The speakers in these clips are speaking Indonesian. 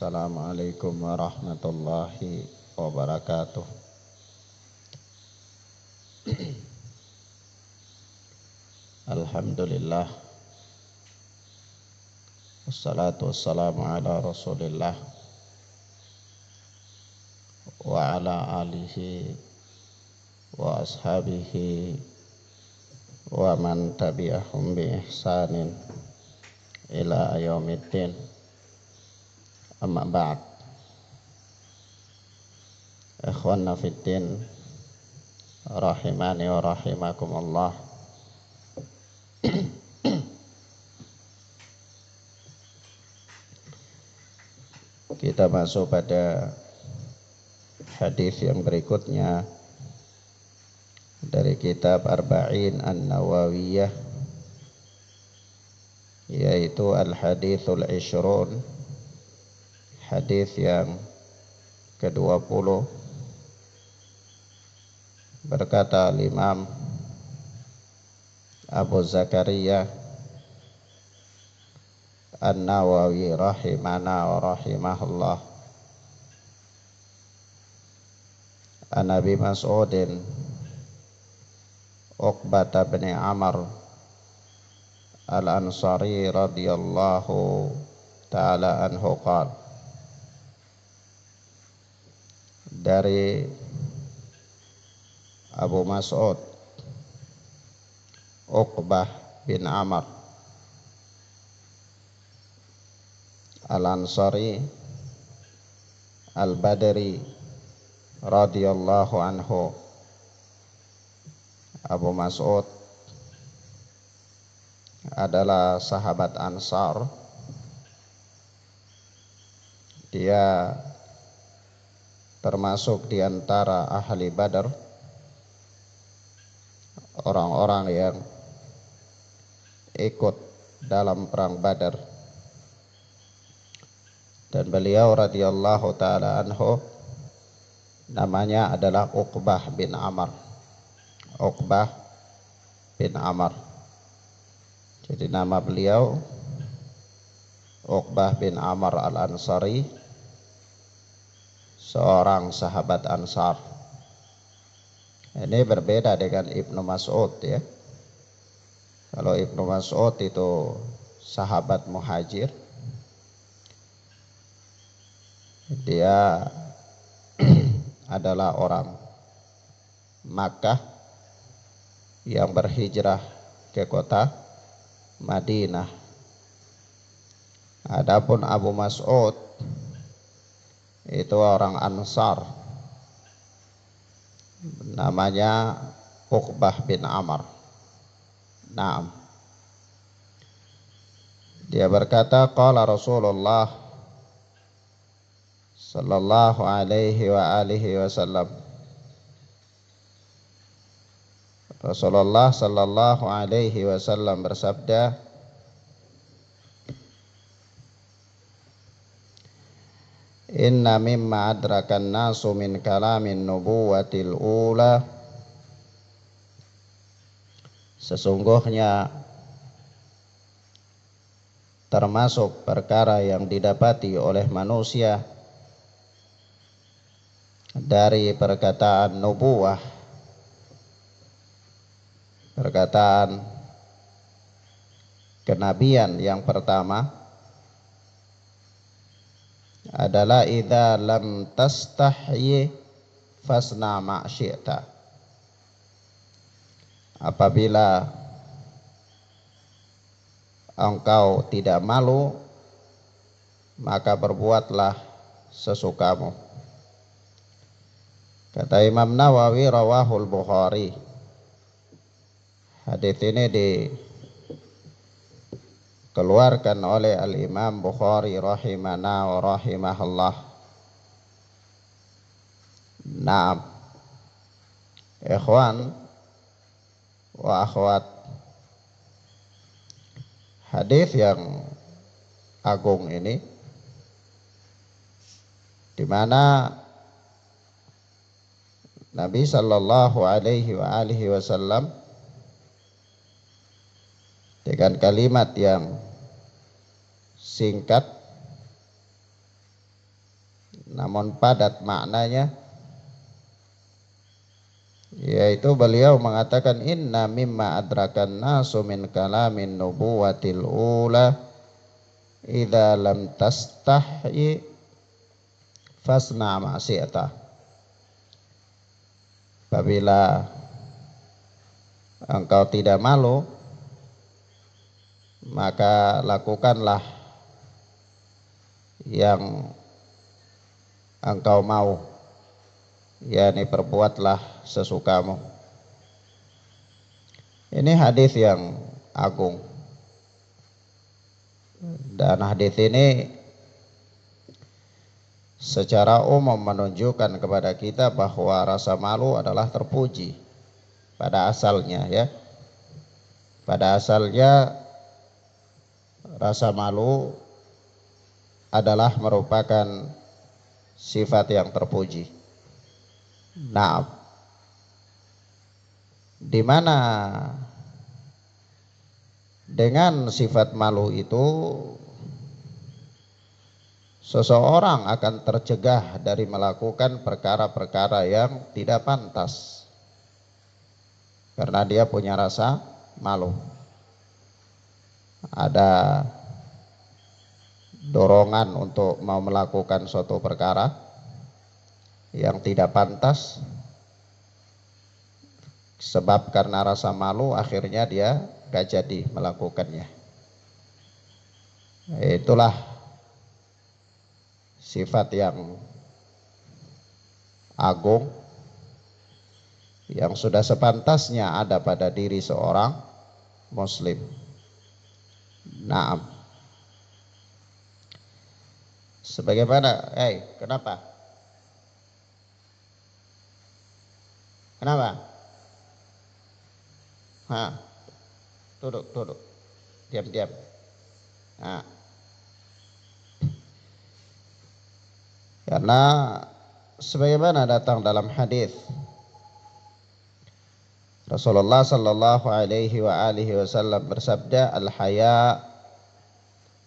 Assalamualaikum warahmatullahi wabarakatuh. Alhamdulillah, wassalatu wassalamu ala rasulillah wa ala alihi wa ashabihi wa man tabi'ahum bi ihsanin ila yaumiddin. Amma ba'd. Ikhwanna fiddin, rahimani wa rahimakumullah. Kita masuk pada hadis yang berikutnya dari kitab Arba'in An-Nawawiyah, yaitu Al-Hadithul Ishrun, hadis yang ke-20. Berkata Imam Abu Zakaria An-Nawawi rahimana wa rahimahullah, an Abi Mas'udin Uqbah bin Amr Al-Ansari radhiyallahu ta'ala anhu qala, dari Abu Mas'ud Uqbah bin Amr Al-Ansari Al-Badri radhiyallahu anhu. Abu Mas'ud adalah sahabat Ansar. Dia termasuk di antara ahli Badar, orang-orang yang ikut dalam perang Badar. Dan beliau radhiyallahu ta'ala anhu namanya adalah Uqbah bin Amr. Uqbah bin Amr. Jadi nama beliau Uqbah bin Amr Al-Ansari, seorang sahabat Ansar. Ini berbeda dengan Ibnu Mas'ud ya. Kalau Ibnu Mas'ud itu sahabat muhajir, dia adalah orang Makkah yang berhijrah ke kota Madinah. Adapun Abu Mas'ud itu orang Ansar, namanya Uqbah bin Amr. Naam. Dia berkata, qala Rasulullah sallallahu alaihi wa alihi wasallam. Rasulullah sallallahu alaihi wasallam bersabda, inna mimma adrakan nasu min kalamin nubuwatil ula, sesungguhnya termasuk perkara yang didapati oleh manusia dari perkataan nubuwah, perkataan kenabian yang pertama adalah idza lam tastahyi fasna ma syi'ta. Apabila engkau tidak malu, maka berbuatlah sesukamu. Kata Imam Nawawi, rawahul Bukhari. Hadis ini dikeluarkan oleh Al-Imam Bukhari rahimana wa rahimahullah. Naam. Ikhwan wa akhwat, hadis yang agung ini di mana Nabi sallallahu alaihi wa alihi wasallam dengan kalimat yang singkat namun padat maknanya, yaitu beliau mengatakan inna mimma adrakan nasu min kalamin nubuwatil ula idza lam tastahi fasna ma'siyata. Apabila engkau tidak malu, maka lakukanlah yang engkau mau, yakni perbuatlah sesukamu. Ini hadis yang agung, dan hadis ini secara umum menunjukkan kepada kita bahwa rasa malu adalah terpuji pada asalnya, ya. Pada asalnya rasa malu adalah merupakan sifat yang terpuji. Nah, di mana dengan sifat malu itu seseorang akan tercegah dari melakukan perkara-perkara yang tidak pantas karena dia punya rasa malu. Ada dorongan untuk mau melakukan suatu perkara yang tidak pantas, sebab karena rasa malu akhirnya dia gak jadi melakukannya. Itulah sifat yang agung yang sudah sepantasnya ada pada diri seorang muslim. Naam. Sebagaimana, kenapa? Kenapa? Duduk. Diam. Karena sebagaimana datang dalam hadis Rasulullah sallallahu alaihi wa alihi wasallam bersabda, al-haya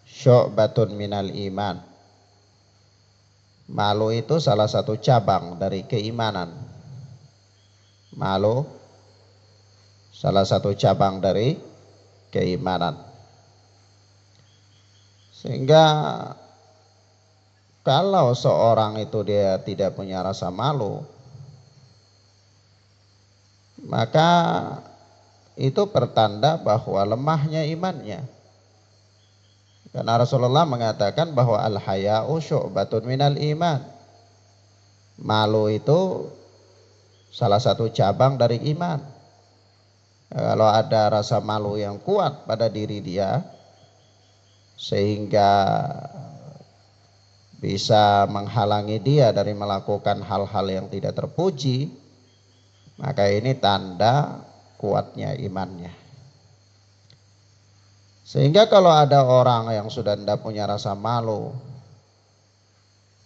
syu'batun minal iman. Malu itu salah satu cabang dari keimanan. Malu salah satu cabang dari keimanan. Sehingga kalau seorang itu dia tidak punya rasa malu, maka itu pertanda bahwa lemahnya imannya. Karena Rasulullah mengatakan bahwa al-haya'u syu'batun minal iman. Malu itu salah satu cabang dari iman. Kalau ada rasa malu yang kuat pada diri dia sehingga bisa menghalangi dia dari melakukan hal-hal yang tidak terpuji, maka ini tanda kuatnya imannya. Sehingga kalau ada orang yang sudah tidak punya rasa malu,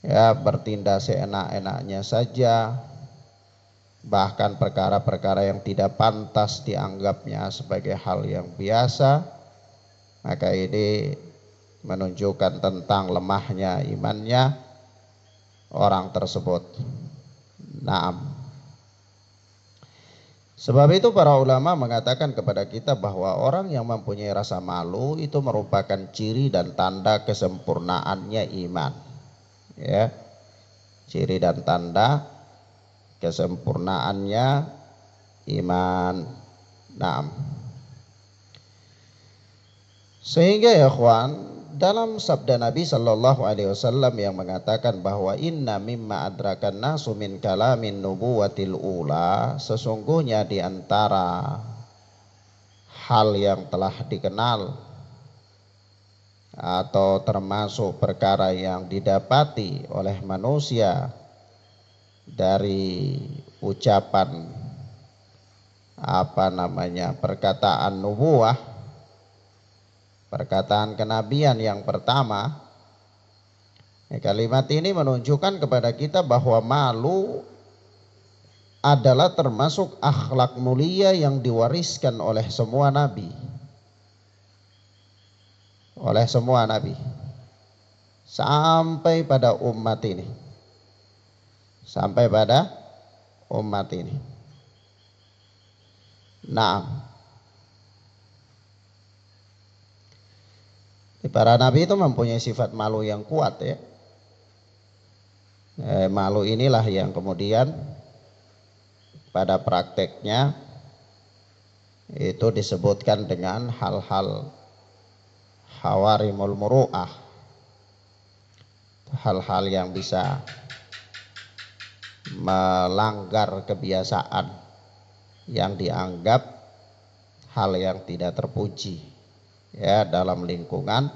ya bertindak seenak-enaknya saja, bahkan perkara-perkara yang tidak pantas dianggapnya sebagai hal yang biasa, maka ini menunjukkan tentang lemahnya imannya orang tersebut. Naam. Sebab itu para ulama mengatakan kepada kita bahwa orang yang mempunyai rasa malu itu merupakan ciri dan tanda kesempurnaannya iman. Ya. Ciri dan tanda kesempurnaannya iman. Naam. Sehingga ya ikhwan, dalam sabda Nabi sallallahu alaihi wasallam yang mengatakan bahwa inna mimma adrakan nasu min kalamin nubuwatil ula, sesungguhnya di antara hal yang telah dikenal atau termasuk perkara yang didapati oleh manusia dari ucapan perkataan nubuwah, perkataan kenabian yang pertama. Kalimat ini menunjukkan kepada kita bahwa malu adalah termasuk akhlak mulia yang diwariskan oleh semua nabi. Oleh semua nabi sampai pada umat ini. sampai pada umat ini. Nah, para nabi itu mempunyai sifat malu yang kuat ya. Malu inilah yang kemudian pada prakteknya itu disebutkan dengan hal-hal hawarimul muru'ah, hal-hal yang bisa melanggar kebiasaan yang dianggap hal yang tidak terpuji ya dalam lingkungan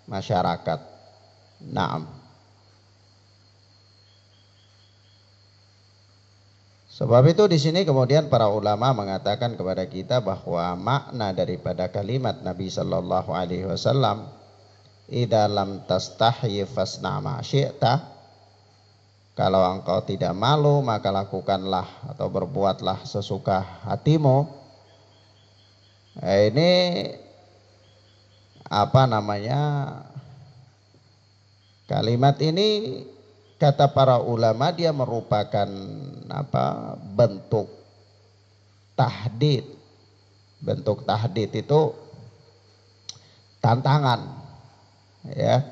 masyarakat. Naam. Sebab itu di sini kemudian para ulama mengatakan kepada kita bahwa makna daripada kalimat Nabi Shallallahu Alaihi Wasallam, "Idza lam tastahyi fasna ma syi'ta." Kalau engkau tidak malu maka lakukanlah atau berbuatlah sesuka hatimu. Ini apa namanya? Kalimat ini kata para ulama dia merupakan bentuk tahdid. Bentuk tahdid itu tantangan ya,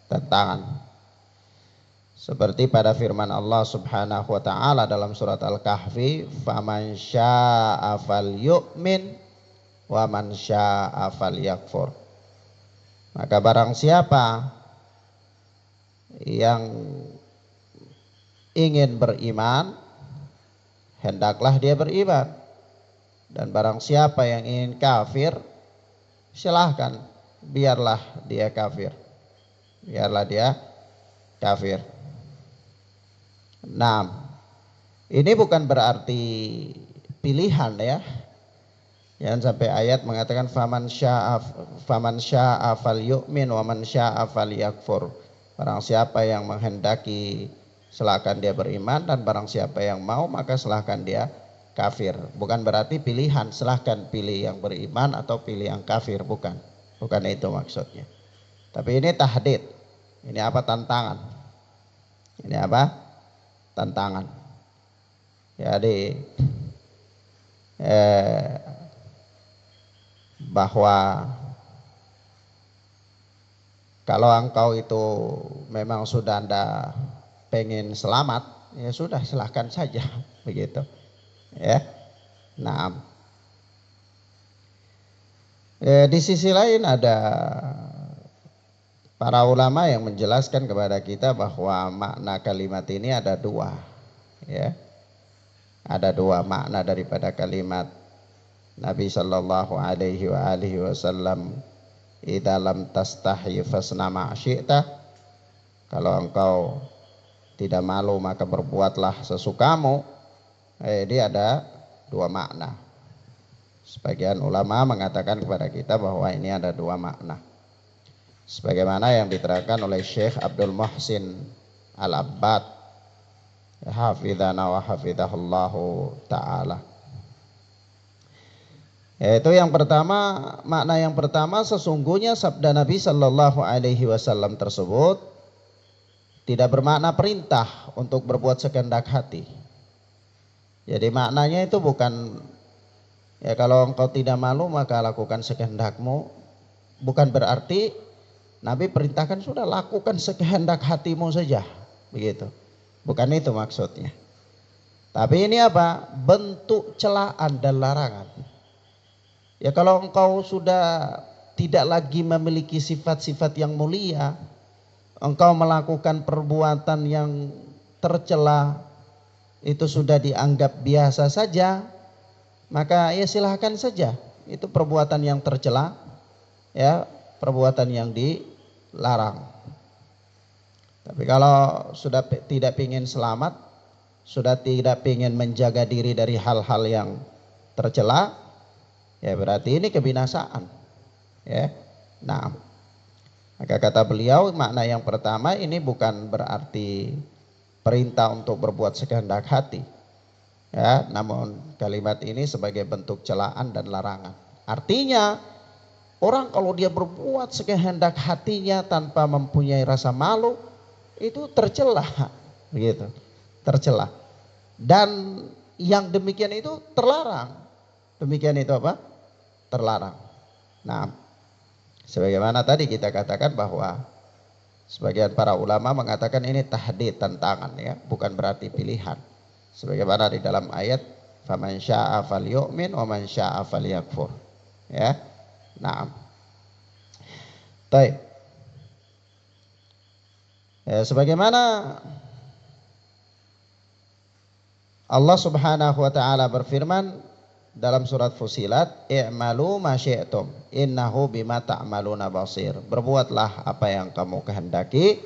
tantangan. Seperti pada firman Allah Subhanahu wa taala dalam surat Al-Kahfi, "Faman syaa'a falyu'min wa man syaa'a falyakfur." Maka barang siapa yang ingin beriman, hendaklah dia beriman, dan barang siapa yang ingin kafir, silahkan, biarlah dia kafir, biarlah dia kafir. Nah, ini bukan berarti pilihan ya. Jangan sampai ayat mengatakan faman syaa'a falyu'min wa man syaa'a falyakfur. Barang siapa yang menghendaki silahkan dia beriman, dan barang siapa yang mau maka silahkan dia kafir. Bukan berarti pilihan, silahkan pilih yang beriman atau pilih yang kafir, bukan. Bukan itu maksudnya. Tapi ini tahdid. Ini apa? Tantangan. Ini apa? Tantangan. Jadi bahwa kalau engkau itu memang sudah Anda pengen selamat, ya sudah silahkan saja begitu ya. Nah, di sisi lain ada para ulama yang menjelaskan kepada kita bahwa makna kalimat ini ada dua ya. Ada dua makna daripada kalimat Nabi Shallallahu Alaihi Wasallam, "Idza lam tastahyi fasna ma syi'ta." Kalau engkau tidak malu maka berbuatlah sesukamu. Dia ada dua makna. Sebagian ulama mengatakan kepada kita bahwa ini ada dua makna. Sebagaimana yang diterangkan oleh Syekh Abdul Muhsin Al-Abbad, hafidhana wa hafidhahullahu ta'ala. Yaitu yang pertama, makna yang pertama, sesungguhnya sabda Nabi Shallallahu Alaihi Wasallam tersebut tidak bermakna perintah untuk berbuat sekehendak hati. Jadi maknanya itu bukan ya kalau engkau tidak malu maka lakukan sekehendakmu. Bukan berarti Nabi perintahkan sudah lakukan sekehendak hatimu saja, begitu. Bukan itu maksudnya. Tapi ini apa? Bentuk celaan dan larangan. Ya kalau engkau sudah tidak lagi memiliki sifat-sifat yang mulia, engkau melakukan perbuatan yang tercela, itu sudah dianggap biasa saja, maka ya silahkan saja. Itu perbuatan yang tercela, ya perbuatan yang dilarang. Tapi kalau sudah tidak ingin selamat, sudah tidak ingin menjaga diri dari hal-hal yang tercela, ya berarti ini kebinasaan ya. Nah, maka kata beliau makna yang pertama ini bukan berarti perintah untuk berbuat sekehendak hati ya, namun kalimat ini sebagai bentuk celaan dan larangan. Artinya orang kalau dia berbuat sekehendak hatinya tanpa mempunyai rasa malu itu tercela begitu. tercela. Dan yang demikian itu terlarang. Demikian itu apa? Terlarang. Nah, sebagaimana tadi kita katakan bahwa sebagian para ulama mengatakan ini tahdid, tantangan ya, bukan berarti pilihan. Sebagaimana di dalam ayat faman syaa'a falyu'min wa man syaa'a falyakfur. Ya. Nah. Baik. Ya, sebagaimana Allah Subhanahu wa taala berfirman dalam surat Fusilat, i'malu ma syi'tum innahu bima ta'maluna basir. Berbuatlah apa yang kamu kehendaki,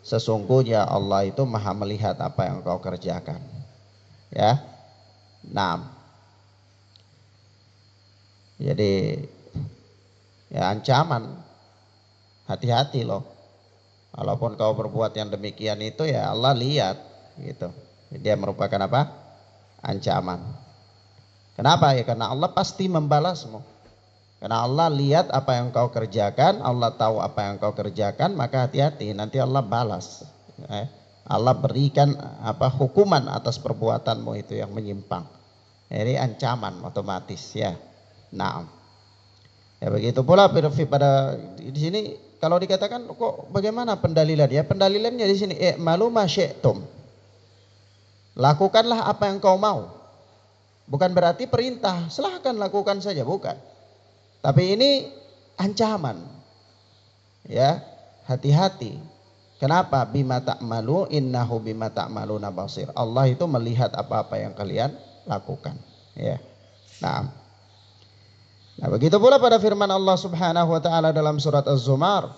sesungguhnya Allah itu Maha melihat apa yang kau kerjakan. Ya. Nah. Jadi ya ancaman, hati-hati loh. Walaupun kau berbuat yang demikian itu ya Allah lihat gitu. Dia merupakan apa? Ancaman. Kenapa ya? Karena Allah pasti membalasmu. Karena Allah lihat apa yang kau kerjakan, Allah tahu apa yang kau kerjakan, maka hati-hati nanti Allah balas. Allah berikan apa hukuman atas perbuatanmu itu yang menyimpang. Jadi ancaman otomatis ya. Nah, ya begitu pula pada di sini kalau dikatakan kok bagaimana pendalilan ya? Pendalilannya di sini i'malu ma syi'tum. Lakukanlah apa yang kau mau. Bukan berarti perintah, silahkan lakukan saja, bukan. Tapi ini ancaman. Ya, hati-hati. Kenapa? Bima ta'malu innahu bima ta'maluna basir. Allah itu melihat apa-apa yang kalian lakukan. Ya. Nah, begitu pula pada firman Allah Subhanahu wa taala dalam surat Az-Zumar,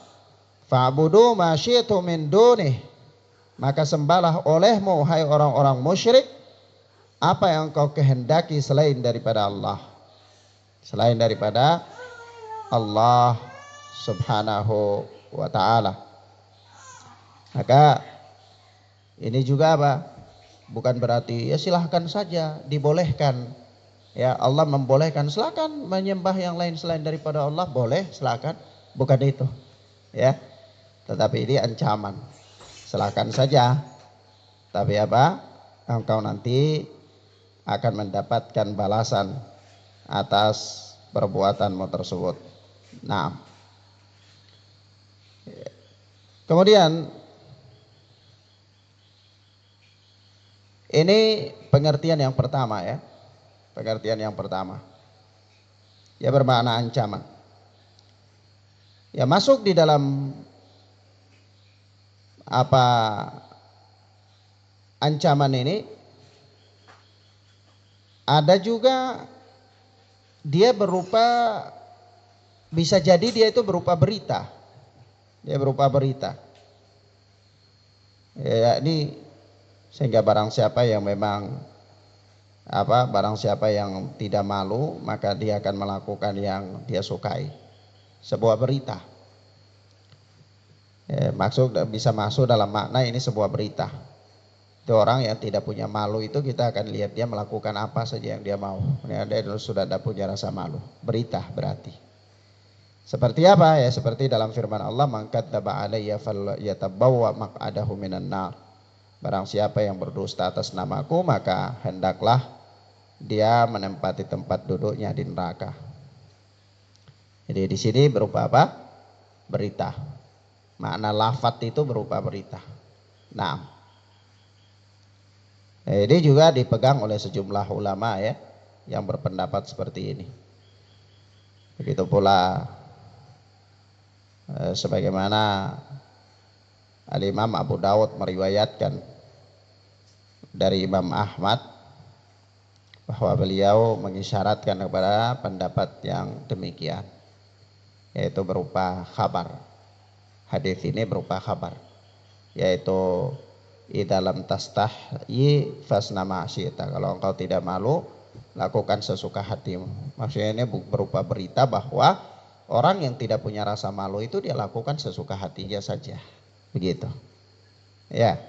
fa'budu ma syi'tum min dunih. Maka sembahlah olehmu hai orang-orang musyrik apa yang kau kehendaki selain daripada Allah. Selain daripada Allah Subhanahu wa taala. Maka ini juga apa? Bukan berarti ya silahkan saja, dibolehkan. Ya Allah membolehkan, silakan menyembah yang lain selain daripada Allah, boleh, silakan. Bukan itu. Ya. Tetapi ini ancaman. Silakan saja. Tapi apa? Engkau nanti akan mendapatkan balasan atas perbuatanmu tersebut. Nah. Kemudian ini pengertian yang pertama ya. Pengertian yang pertama. Ya bermakna ancaman. Ya masuk di dalam apa ancaman ini ada juga dia berupa, bisa jadi dia itu berupa berita. Dia berupa berita. Ya ini sehingga barang siapa yang memang barang siapa yang tidak malu maka dia akan melakukan yang dia sukai. Sebuah berita. Bisa masuk dalam makna ini sebuah berita. Itu orang yang tidak punya malu itu kita akan lihat dia melakukan apa saja yang dia mau. Dia sudah tidak punya rasa malu. Berita berarti. Seperti apa ya? Seperti dalam firman Allah, man kadzdzaba alayya falyatabawwa maq'adahu minan nar. Barang siapa yang berdusta atas namaku maka hendaklah dia menempati tempat duduknya di neraka. Jadi di sini berupa apa? Berita. Makna lafaz itu berupa berita. Nah, ini juga dipegang oleh sejumlah ulama ya yang berpendapat seperti ini. Begitu pula sebagaimana Al-Imam Abu Dawud meriwayatkan dari Imam Ahmad bahwa beliau mengisyaratkan kepada pendapat yang demikian, yaitu berupa khabar. Hadis ini berupa khabar, yaitu dalam tastahyi fasna ma syi'ta. Kalau engkau tidak malu, lakukan sesuka hatimu. Maksudnya ini berupa berita bahwa orang yang tidak punya rasa malu itu dia lakukan sesuka hatinya saja. Begitu. Ya.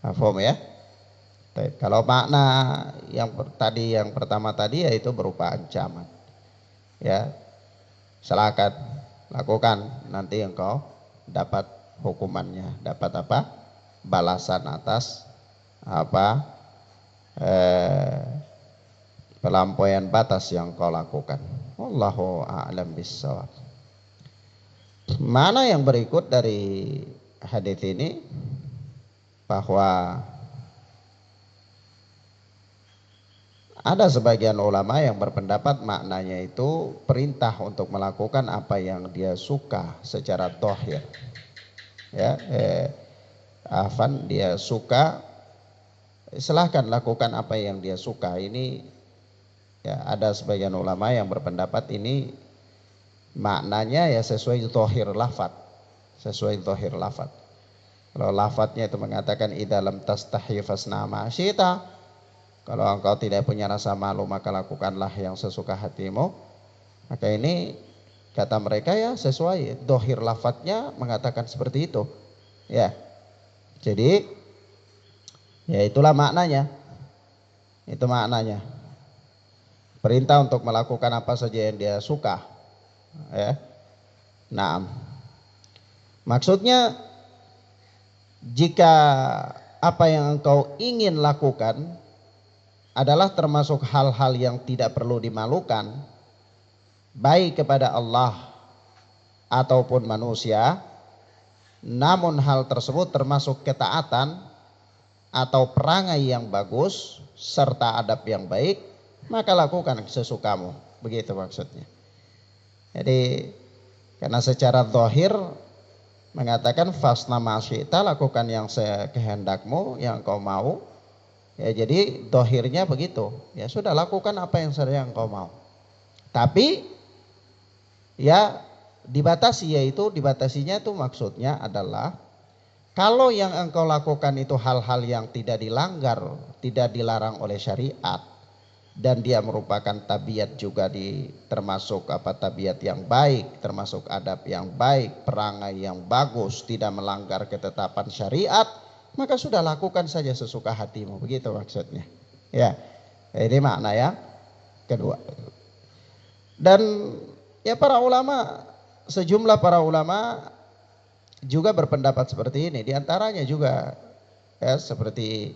Paham ya? Kalau makna yang pertama tadi yaitu berupa ancaman. Ya. Silakan lakukan, nanti engkau dapat hukumannya, dapat apa? Balasan atas apa pelampaian batas yang kau lakukan. Wallahu a'lam bissawab. Mana yang berikut dari hadis ini bahwa ada sebagian ulama yang berpendapat maknanya itu perintah untuk melakukan apa yang dia suka secara zahir. Ya, dia suka, silahkan lakukan apa yang dia suka. Ini ya, ada sebagian ulama yang berpendapat ini maknanya ya sesuai zahir lafaz. Sesuai zahir lafaz. Kalau lafadznya itu mengatakan idza lam tastahi fasna ma syi'ta, kalau engkau tidak punya rasa malu maka lakukanlah yang sesuka hatimu. Maka ini kata mereka ya sesuai zahir lafadznya mengatakan seperti itu. Ya. Jadi ya itulah maknanya. Itu maknanya. Perintah untuk melakukan apa saja yang dia suka. Ya. Nah, maksudnya jika apa yang engkau ingin lakukan adalah termasuk hal-hal yang tidak perlu dimalukan, baik kepada Allah ataupun manusia, namun hal tersebut termasuk ketaatan atau perangai yang bagus serta adab yang baik, maka lakukan sesukamu. Begitu maksudnya. Jadi karena secara zahir mengatakan fasna ma syi'ta, lakukan yang kehendakmu, yang kau mau. Ya jadi zahirnya begitu. Ya sudah, lakukan apa yang sedang kau mau. Tapi ya dibatasi, yaitu dibatasinya itu maksudnya adalah kalau yang engkau lakukan itu hal-hal yang tidak dilanggar, tidak dilarang oleh syariat, dan dia merupakan tabiat juga termasuk tabiat yang baik, termasuk adab yang baik, perangai yang bagus, tidak melanggar ketetapan syariat, maka sudah lakukan saja sesuka hatimu. Begitu maksudnya. Ya, ini makna yang kedua. Dan ya sejumlah para ulama juga berpendapat seperti ini. Di antaranya juga ya seperti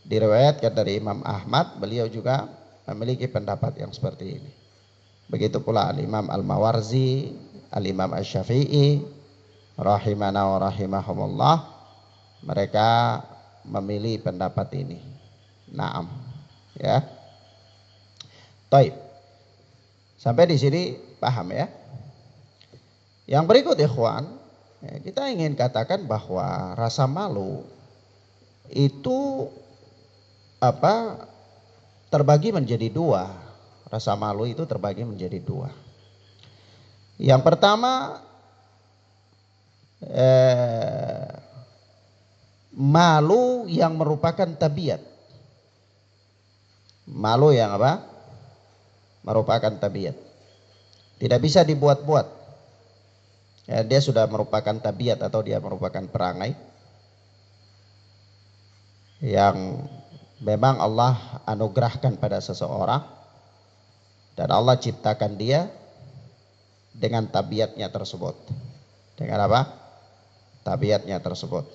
diriwayatkan dari Imam Ahmad, beliau juga memiliki pendapat yang seperti ini. Begitu pula Al-Imam Al-Mawarzi, Al-Imam Asy-Syafi'i rahimana wa rahimahumullah, mereka memilih pendapat ini. Naam. Ya. Baik. Sampai di sini paham ya? Yang berikut ikhwan, ya, kita ingin katakan bahwa rasa malu itu terbagi menjadi dua. Rasa malu itu terbagi menjadi dua. Yang pertama malu yang merupakan tabiat. Malu yang merupakan tabiat. Tidak bisa dibuat-buat. Ya, dia sudah merupakan tabiat atau dia merupakan perangai yang memang Allah anugerahkan pada seseorang dan Allah ciptakan dia dengan tabiatnya tersebut. Dengan tabiatnya tersebut.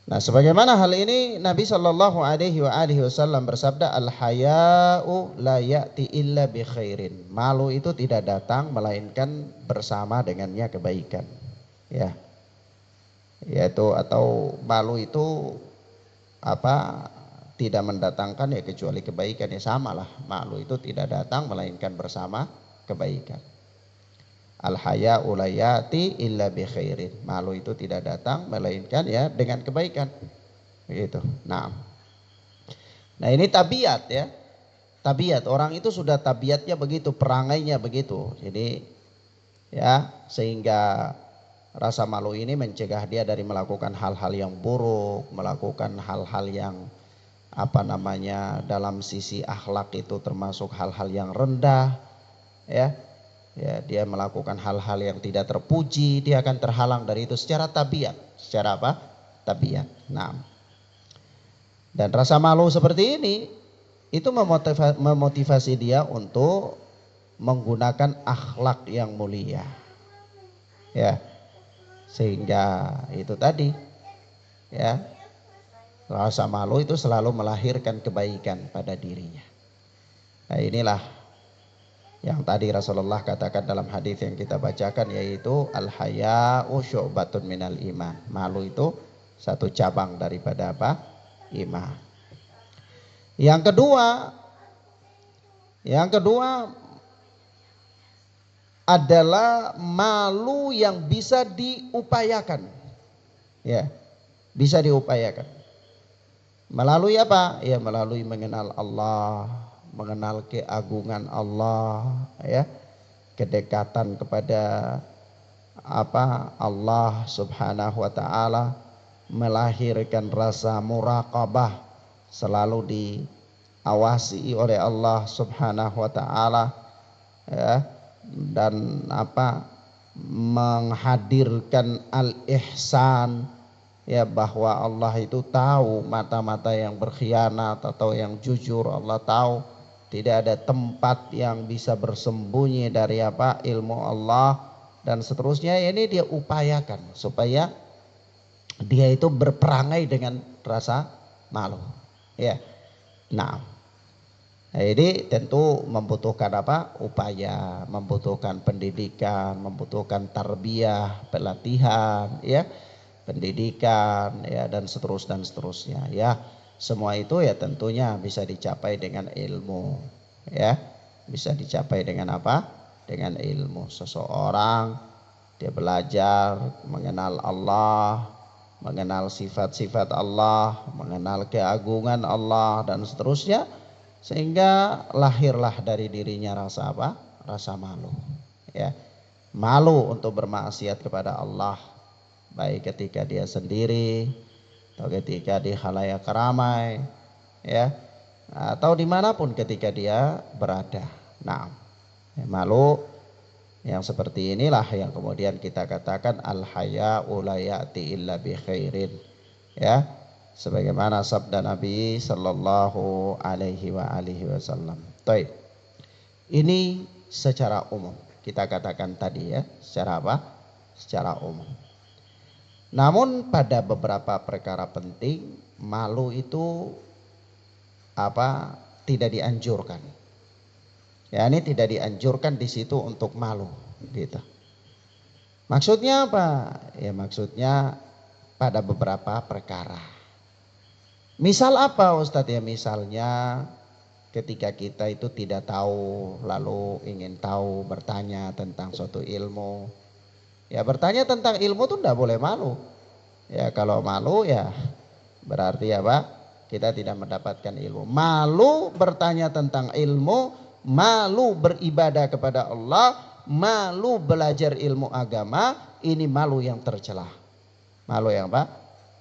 Nah, sebagaimana hal ini Nabi Shallallahu Alaihi Wasallam bersabda, al-haya'u la ya'ti illa bi khairin. Malu itu tidak datang melainkan bersama dengannya kebaikan. Ya, yaitu atau malu itu tidak mendatangkan ya kecuali kebaikan, ya samalah. Malu itu tidak datang melainkan bersama kebaikan. Al-haya'u la ya'ti illa bi khairin. Malu itu tidak datang melainkan ya dengan kebaikan. Begitu. Nah ini tabiat ya. Tabiat orang itu sudah tabiatnya begitu, perangainya begitu. Jadi ya sehingga rasa malu ini mencegah dia dari melakukan hal-hal yang buruk, melakukan hal-hal yang dalam sisi akhlak itu termasuk hal-hal yang rendah ya. Ya, dia melakukan hal-hal yang tidak terpuji, dia akan terhalang dari itu secara tabiat. Secara tabiat. Nah. Dan rasa malu seperti ini itu memotivasi dia untuk menggunakan akhlak yang mulia. Ya. Sehingga itu tadi ya. Rasa malu itu selalu melahirkan kebaikan pada dirinya. Nah, inilah yang tadi Rasulullah katakan dalam hadis yang kita bacakan, yaitu al-haya'u syu'batun minal iman. Malu itu satu cabang daripada apa? Iman. Yang kedua adalah malu yang bisa diupayakan. Ya, bisa diupayakan. Melalui apa? Ya, melalui mengenal Allah, mengenal keagungan Allah, ya, kedekatan kepada apa? Allah Subhanahu wa taala, melahirkan rasa muraqabah, selalu diawasi oleh Allah Subhanahu wa taala, ya, dan apa? Menghadirkan al-ihsan, ya, bahwa Allah itu tahu mata-mata yang berkhianat atau yang jujur. Allah tahu tidak ada tempat yang bisa bersembunyi dari apa? Ilmu Allah dan seterusnya. Ini dia upayakan supaya dia itu berperangai dengan rasa malu, ya. Nah, ini tentu membutuhkan apa? Upaya, membutuhkan pendidikan, membutuhkan tarbiyah, pelatihan, ya, pendidikan, ya, dan seterusnya, ya. Semua itu ya tentunya bisa dicapai dengan ilmu, ya. Bisa dicapai dengan apa? Dengan ilmu. Seseorang dia belajar mengenal Allah, mengenal sifat-sifat Allah, mengenal keagungan Allah dan seterusnya, sehingga lahirlah dari dirinya rasa apa? Rasa malu, ya. Malu untuk bermaksiat kepada Allah, baik ketika dia sendiri atau ketika di khalayak ramai, ya, atau dimanapun ketika dia berada. Nah, malu yang seperti inilah yang kemudian kita katakan al-haya'u la ya'ti illa bi khairin, ya, sebagaimana sabda Nabi sallallahu alaihi wa alihi wasallam. Baik. Ini secara umum kita katakan tadi, ya, secara apa? Secara umum. Namun pada beberapa perkara penting malu itu apa? Tidak dianjurkan. Ya, ini tidak dianjurkan di situ untuk malu, gitu. Maksudnya apa? Ya, maksudnya pada beberapa perkara. Misal apa, Ustadz? Ya, misalnya ketika kita itu tidak tahu lalu ingin tahu, bertanya tentang suatu ilmu. Ya, bertanya tentang ilmu itu tidak boleh malu. Ya, kalau malu ya berarti apa? Kita tidak mendapatkan ilmu. Malu bertanya tentang ilmu, malu beribadah kepada Allah, malu belajar ilmu agama, ini malu yang tercela. Malu yang apa?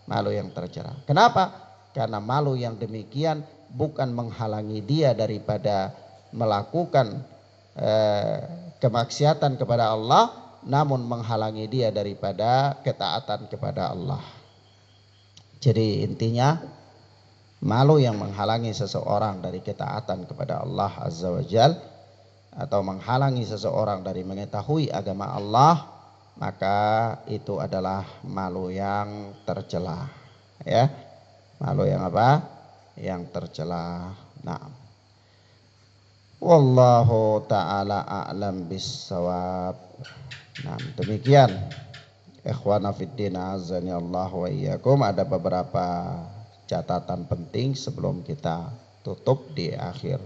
Malu yang tercela. Kenapa? Karena malu yang demikian bukan menghalangi dia daripada melakukan kemaksiatan kepada Allah, namun menghalangi dia daripada ketaatan kepada Allah. Jadi intinya, malu yang menghalangi seseorang dari ketaatan kepada Allah Azza wa Jal, atau menghalangi seseorang dari mengetahui agama Allah, maka itu adalah malu yang tercela, ya. Malu yang apa? Yang tercela. Nah, wallahu ta'ala a'lam bissawab. Nah, demikian ikhwana fiddin azani Allah wa iyyakum. Ada beberapa catatan penting sebelum kita tutup di akhir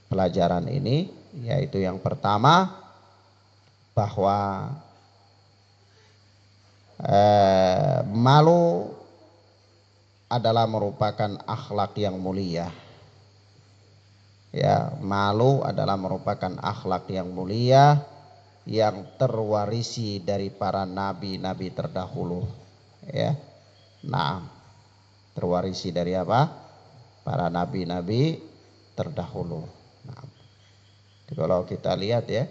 pelajaran ini, yaitu yang pertama bahwa malu adalah merupakan akhlak yang mulia. Ya, malu adalah merupakan akhlak yang mulia yang terwarisi dari para nabi-nabi terdahulu, ya. Nah, terwarisi dari apa? Para nabi-nabi terdahulu. Nah, kalau kita lihat, ya,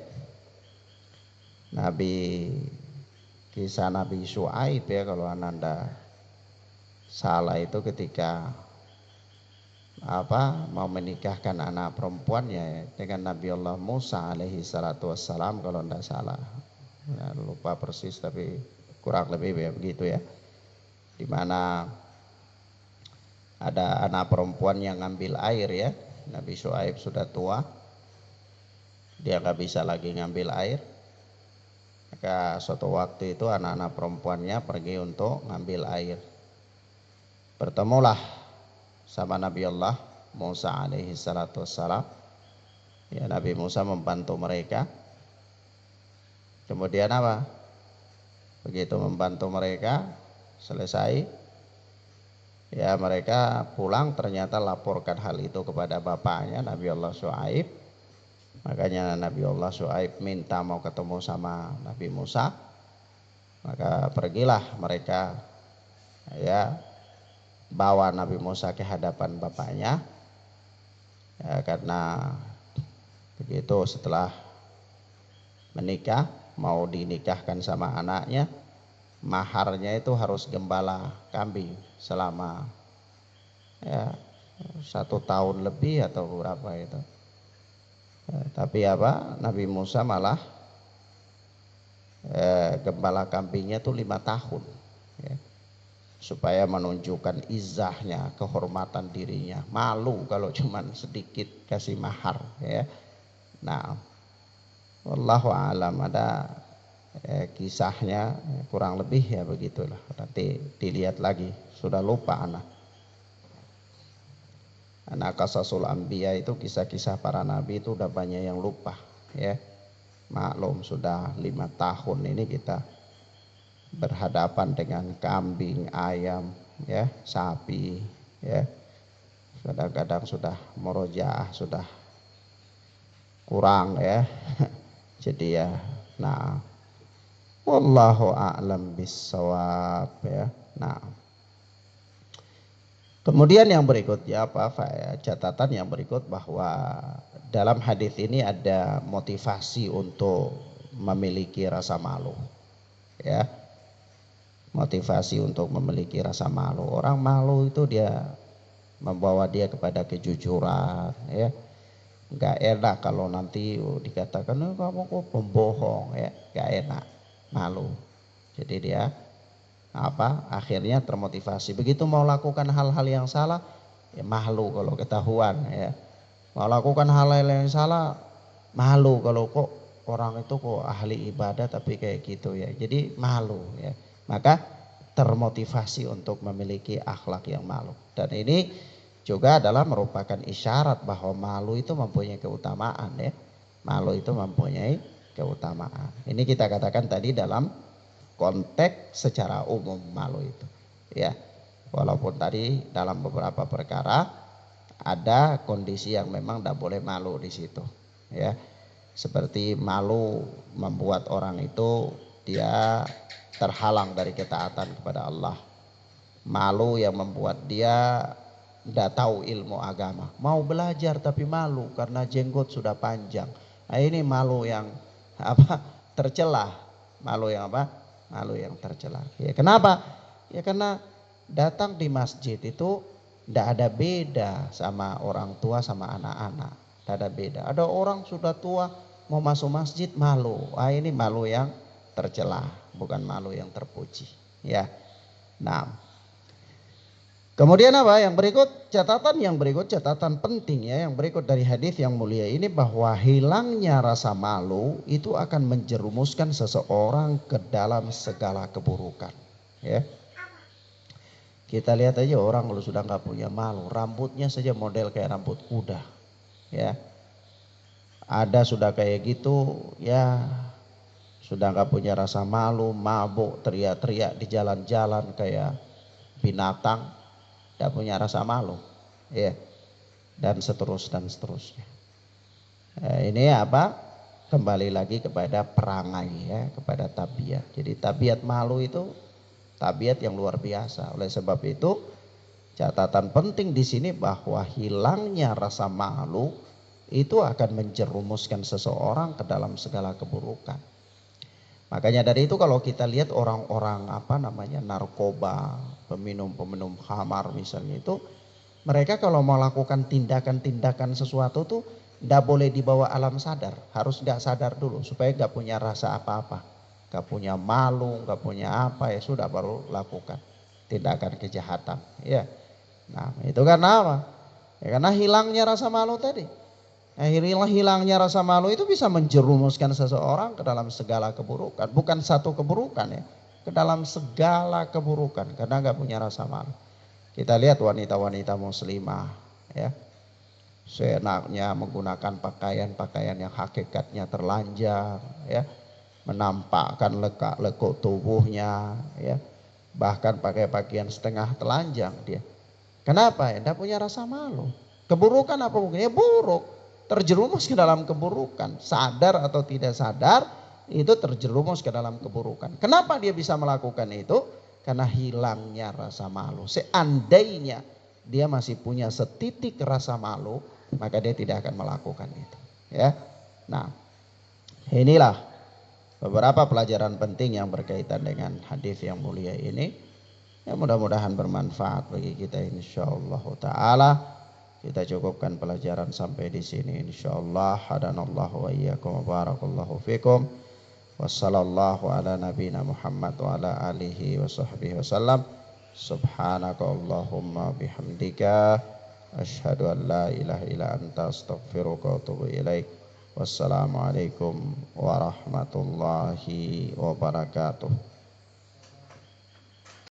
kisah Nabi Syuaib, ya, kalau Ananda salah itu ketika mau menikahkan anak perempuannya dengan Nabi Allah Musa alaihi salatu wassalam, kalau tidak salah, ya, lupa persis tapi kurang lebih ya begitu, ya, dimana Ada anak perempuan yang ngambil air ya. Nabi Syuaib sudah tua, dia nggak bisa lagi ngambil air. Maka suatu waktu itu anak-anak perempuannya pergi untuk ngambil air. Bertemulah sama Nabi Allah Musa alaihi salatu wassalam. Ya, Nabi Musa membantu mereka. Kemudian apa? Begitu membantu mereka, selesai, ya mereka pulang, ternyata laporkan hal itu kepada bapaknya Nabi Allah Syuaib. Makanya Nabi Allah Syuaib minta mau ketemu sama Nabi Musa. Maka pergilah mereka, ya, bawa Nabi Musa ke hadapan bapaknya, ya, karena begitu setelah menikah, mau dinikahkan sama anaknya, maharnya itu harus gembala kambing selama ya 1 tahun lebih atau berapa itu. Tapi apa, Nabi Musa malah gembala kambingnya tuh 5 tahun ya, supaya menunjukkan izahnya, kehormatan dirinya. Malu kalau cuman sedikit kasih mahar ya. Nah, wallahu alam, ada kisahnya kurang lebih ya begitulah. Nanti dilihat lagi, sudah lupa anak Qasasul Anbiya itu, kisah-kisah para nabi itu udah banyak yang lupa ya. Maklum sudah 5 tahun ini kita berhadapan dengan kambing, ayam ya, sapi ya. Kadang-kadang sudah murojaah sudah kurang ya. Jadi ya, nah, wallahu a'lam bissawab ya. Nah, kemudian yang berikutnya apa, catatan yang berikut bahwa dalam hadis ini ada motivasi untuk memiliki rasa malu ya. Motivasi untuk memiliki rasa malu. Orang malu itu dia membawa dia kepada kejujuran ya. Enggak enak kalau nanti dikatakan kamu kok pembohong ya, enggak enak, malu. Jadi dia apa, akhirnya termotivasi. Begitu mau lakukan hal-hal yang salah, ya malu kalau ketahuan ya. Mau lakukan hal-hal yang salah, malu kalau kok orang itu kok ahli ibadah tapi kayak gitu ya. Jadi malu ya. Maka termotivasi untuk memiliki akhlak yang malu. Dan ini juga adalah merupakan isyarat bahwa malu itu mempunyai keutamaan ya. Malu itu mempunyai keutamaan. Ini kita katakan tadi dalam konteks secara umum malu itu ya. Walaupun tadi dalam beberapa perkara ada kondisi yang memang tidak boleh malu di situ ya. Seperti malu membuat orang itu dia terhalang dari ketaatan kepada Allah. Malu yang membuat dia tidak tahu ilmu agama. Mau belajar tapi malu karena jenggot sudah panjang. Nah, ini malu yang apa, tercela. Malu yang apa? Malu yang tercela. Ya, kenapa? Ya karena datang di masjid itu tidak ada beda sama orang tua sama anak-anak. Tidak ada beda. Ada orang sudah tua mau masuk masjid malu. Ah, ini malu yang tercela, bukan malu yang terpuji ya. Nah, kemudian apa yang berikut, catatan penting ya, yang berikut dari hadis yang mulia ini, bahwa hilangnya rasa malu itu akan menjerumuskan seseorang ke dalam segala keburukan ya. Kita lihat aja orang kalau sudah nggak punya malu, rambutnya saja model kayak rambut kuda ya. Ada sudah kayak gitu ya, sudah nggak punya rasa malu, mabuk, teriak-teriak di jalan-jalan kayak binatang, tidak punya rasa malu, ya, dan seterusnya. Ini apa? Kembali lagi kepada perangai ya, kepada tabiat. Jadi tabiat malu itu tabiat yang luar biasa. Oleh sebab itu, catatan penting di sini bahwa hilangnya rasa malu itu akan menjerumuskan seseorang ke dalam segala keburukan. Makanya dari itu kalau kita lihat orang-orang narkoba, peminum khamar misalnya itu, mereka kalau melakukan tindakan-tindakan sesuatu tuh tidak boleh dibawa alam sadar, harus nggak sadar dulu supaya nggak punya rasa apa-apa, nggak punya malu, nggak punya apa, ya sudah baru lakukan tindakan kejahatan. Ya, Nah, itu karena apa? Ya, karena hilangnya rasa malu tadi. Nah, hilangnya rasa malu itu bisa menjerumuskan seseorang ke dalam segala keburukan. Bukan satu keburukan ya, ke dalam segala keburukan karena nggak punya rasa malu. Kita lihat wanita-wanita muslimah ya, seenaknya menggunakan pakaian-pakaian yang hakikatnya terlanjang ya, menampakkan lekuk tubuhnya ya, bahkan pakai pakaian setengah telanjang dia. Kenapa ya? Tidak punya rasa malu. Keburukan apa mungkin? Ya buruk. Terjerumus ke dalam keburukan. Sadar atau tidak sadar, itu terjerumus ke dalam keburukan. Kenapa dia bisa melakukan itu? Karena hilangnya rasa malu. Seandainya dia masih punya setitik rasa malu, maka dia tidak akan melakukan itu. Ya. Nah, inilah beberapa pelajaran penting yang berkaitan dengan hadis yang mulia ini. Ya, mudah-mudahan bermanfaat bagi kita insyaallah taala. Kita cukupkan pelajaran sampai di sini insyaallah. Hadanallahu wa iyyakum wa barakallahu fikum. Wassallallahu ala nabiyina Muhammad wa ala alihi wa sahbihi wasallam. Subhanaka Allahumma bihamdika asyhadu an la ilaha illa anta astaghfiruka wa atubu ilaik. Wassalamualaikum warahmatullahi wabarakatuh.